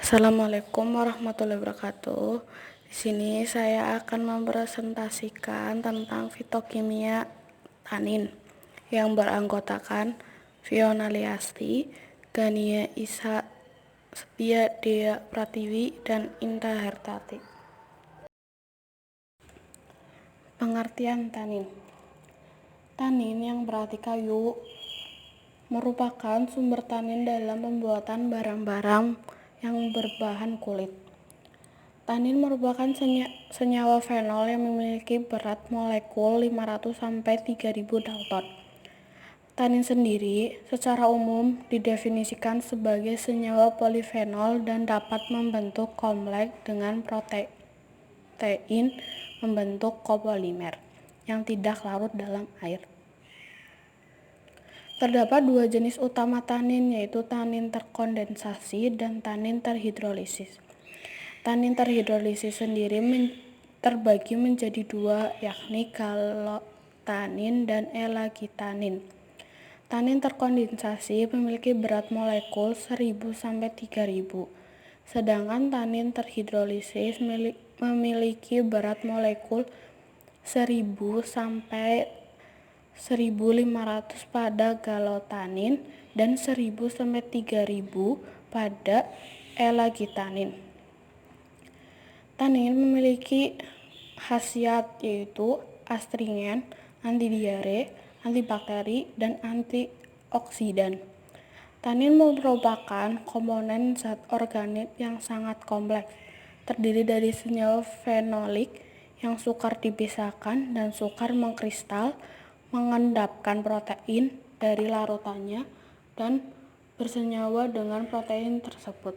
Assalamualaikum warahmatullahi wabarakatuh. Di sini saya akan mempresentasikan tentang fitokimia tanin yang beranggotakan Fiona Liasti, Gania Isa Setia Dea Pratiwi, dan Indah Hertati. Pengertian tanin. Tanin yang berarti kayu merupakan sumber tanin dalam pembuatan barang-barang yang berbahan kulit. Tanin merupakan senyawa fenol yang memiliki berat molekul 500–3000 Dalton. Tanin sendiri secara umum didefinisikan sebagai senyawa polifenol dan dapat membentuk kompleks dengan protein membentuk kopolimer yang tidak larut dalam air. Terdapat dua jenis utama tanin, yaitu tanin terkondensasi dan tanin terhidrolisis. Tanin terhidrolisis sendiri terbagi menjadi dua, yakni kalotanin dan elagitanin. Tanin terkondensasi memiliki berat molekul 1000–3000, sedangkan tanin terhidrolisis memiliki berat molekul 1000–1500 pada kalotanin dan 1000–3000 pada elagitanin. Tanin memiliki khasiat yaitu astringen, antidiare, antibakteri, dan antioksidan. Tanin merupakan komponen zat organik yang sangat kompleks, terdiri dari senyawa fenolik yang sukar dipisahkan dan sukar mengkristal, mengendapkan protein dari larutannya, dan bersenyawa dengan protein tersebut.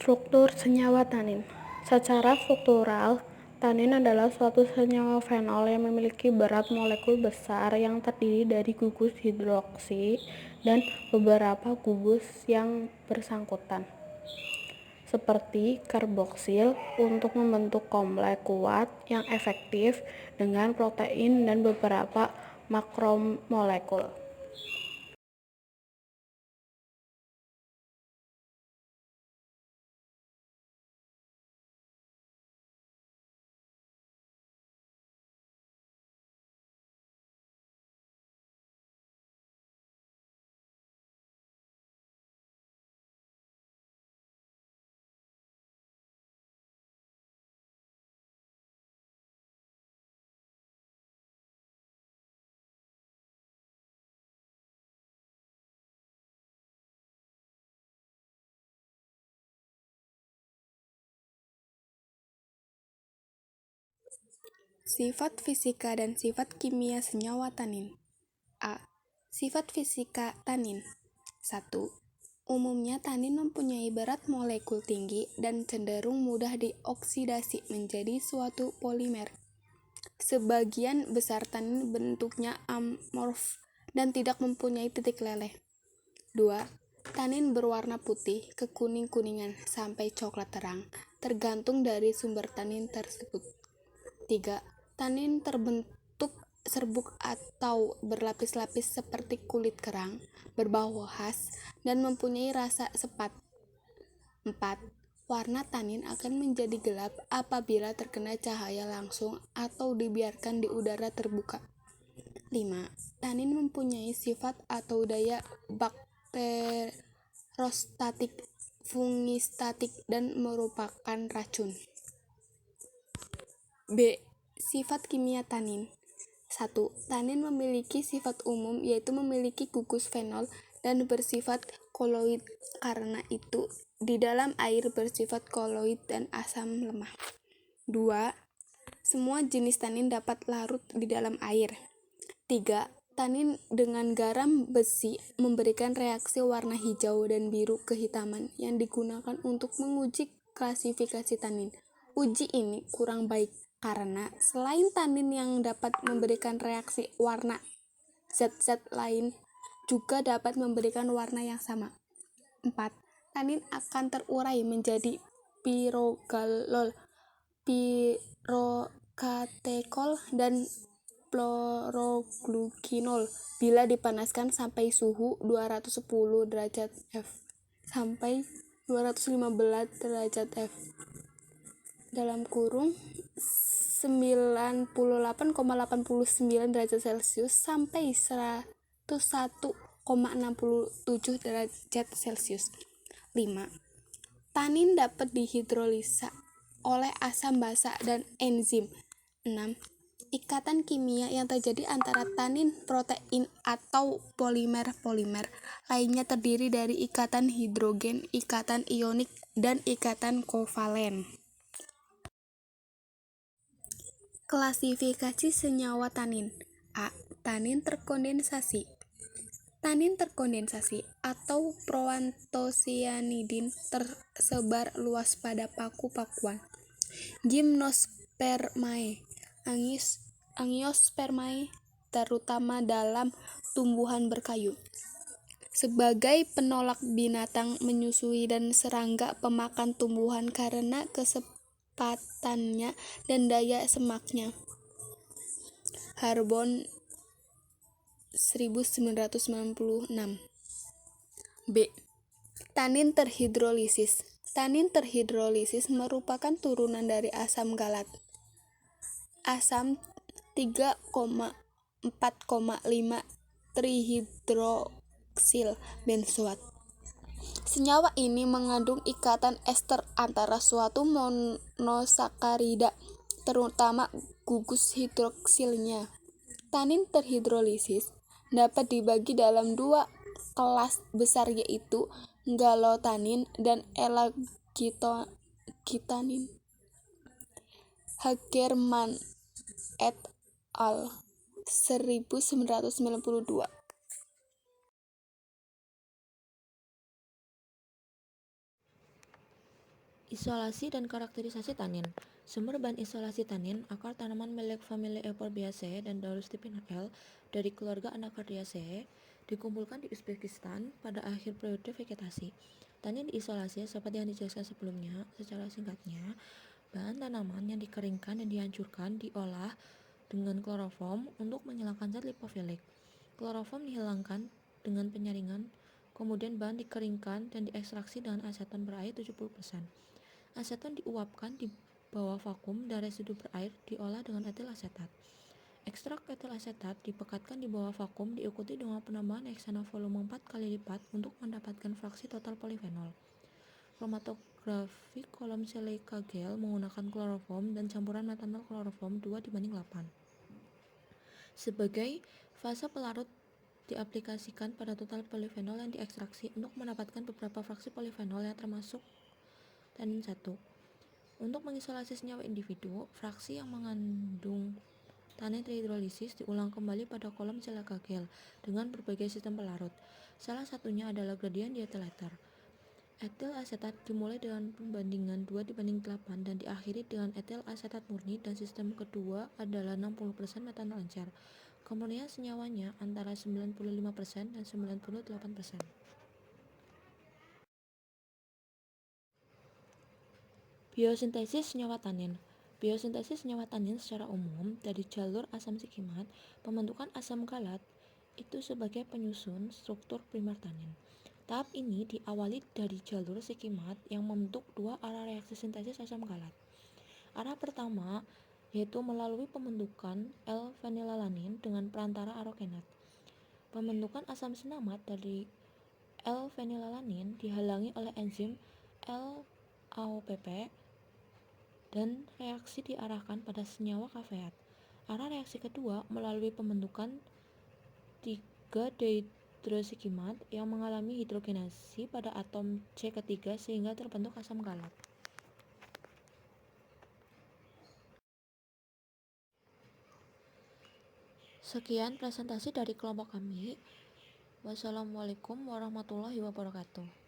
Struktur senyawa tanin. Secara struktural, tanin adalah suatu senyawa fenol yang memiliki berat molekul besar yang terdiri dari gugus hidroksi dan beberapa gugus yang bersangkutan, seperti karboksil, untuk membentuk kompleks kuat yang efektif dengan protein dan beberapa makromolekul. Sifat fisika dan sifat kimia senyawa tanin. A. Sifat fisika tanin. 1. Umumnya tanin mempunyai berat molekul tinggi dan cenderung mudah dioksidasi menjadi suatu polimer. Sebagian besar tanin bentuknya amorf dan tidak mempunyai titik leleh. 2. Tanin berwarna putih ke kuning-kuningan sampai coklat terang, tergantung dari sumber tanin tersebut. 3. Tanin terbentuk serbuk atau berlapis-lapis seperti kulit kerang, berbau khas, dan mempunyai rasa sepat. 4. Warna tanin akan menjadi gelap apabila terkena cahaya langsung atau dibiarkan di udara terbuka. 5. Tanin mempunyai sifat atau daya bakterostatik, fungistatik, dan merupakan racun. B. Sifat kimia tanin. 1. Tanin memiliki sifat umum yaitu memiliki gugus fenol dan bersifat koloid. Karena itu, di dalam air bersifat koloid dan asam lemah. 2. Semua jenis tanin dapat larut di dalam air. 3. Tanin dengan garam besi memberikan reaksi warna hijau dan biru kehitaman yang digunakan untuk menguji klasifikasi tanin. Uji ini kurang baik karena selain tanin yang dapat memberikan reaksi warna, zat-zat lain juga dapat memberikan warna yang sama. 4. Tanin akan terurai menjadi pirogalol, pirokatekol, dan fluoroglucinol bila dipanaskan sampai suhu 210 derajat F sampai 215 derajat F dalam kurung 98,89 derajat Celcius sampai 101,67 derajat Celcius. 5. Tanin dapat dihidrolisa oleh asam basa dan enzim. 6. Ikatan kimia yang terjadi antara tanin, protein, atau polimer-polimer lainnya terdiri dari ikatan hidrogen, ikatan ionik, dan ikatan kovalen. Klasifikasi senyawa tanin. A. Tanin terkondensasi. Tanin terkondensasi atau proantosianidin tersebar luas pada paku-pakuan, gimnospermae, angiospermae, terutama dalam tumbuhan berkayu. Sebagai penolak binatang menyusui dan serangga pemakan tumbuhan karena kesempatannya dan daya semaknya. Harbon 1996. B. Tanin terhidrolisis. Tanin terhidrolisis merupakan turunan dari asam galat. Asam 3,4,5 trihidroksil benzoat. Senyawa ini mengandung ikatan ester antara suatu monosakarida, terutama gugus hidroksilnya. Tanin terhidrolisis dapat dibagi dalam dua kelas besar yaitu galotanin dan elagitanin. Hagerman et al. 1992. Isolasi dan karakterisasi tanin. Sumber bahan isolasi tanin, akar tanaman milik famili Euphorbiaceae dan Daurus stipinae dari keluarga Anacardiaceae dikumpulkan di Uzbekistan pada akhir periode vegetasi. Tanin diisolasi seperti yang dijelaskan sebelumnya. Secara singkatnya, bahan tanaman yang dikeringkan dan dihancurkan diolah dengan kloroform untuk menghilangkan zat lipofilik. Kloroform dihilangkan dengan penyaringan, kemudian bahan dikeringkan dan diekstraksi dengan aseton berair 70%. Aseton diuapkan di bawah vakum dan residu berair diolah dengan etil asetat. Ekstrak etil asetat dipekatkan di bawah vakum diikuti dengan penambahan heksana volume 4 kali lipat untuk mendapatkan fraksi total polifenol. Kromatografi kolom silica gel menggunakan kloroform dan campuran metanol kloroform 2:8. Sebagai fase pelarut diaplikasikan pada total polifenol yang diekstraksi untuk mendapatkan beberapa fraksi polifenol yang termasuk tanin 1. Untuk mengisolasi senyawa individu, fraksi yang mengandung tanin terhidrolisis diulang kembali pada kolom silaga gel dengan berbagai sistem pelarut. Salah satunya adalah gradien dietil ether. Etil asetat dimulai dengan pembandingan 2:8 dan diakhiri dengan etil asetat murni, dan sistem kedua adalah 60% metanol encer. Kemurnian senyawanya antara 95% dan 98%. Biosintesis senyawa tanin. Biosintesis senyawa tanin secara umum dari jalur asam sikimat, pembentukan asam galat itu sebagai penyusun struktur primer tanin. Tahap ini diawali dari jalur sikimat yang membentuk dua arah reaksi sintesis asam galat. Arah pertama yaitu melalui pembentukan L-fenilalanin dengan perantara arogenat. Pembentukan asam sinamat dari L-fenilalanin dihalangi oleh enzim L-AOPP dan reaksi diarahkan pada senyawa kafeat. Arah reaksi kedua melalui pembentukan 3-dehidrosikimat yang mengalami hidrogenasi pada atom C ketiga sehingga terbentuk asam galat. Sekian presentasi dari kelompok kami. Wassalamualaikum warahmatullahi wabarakatuh.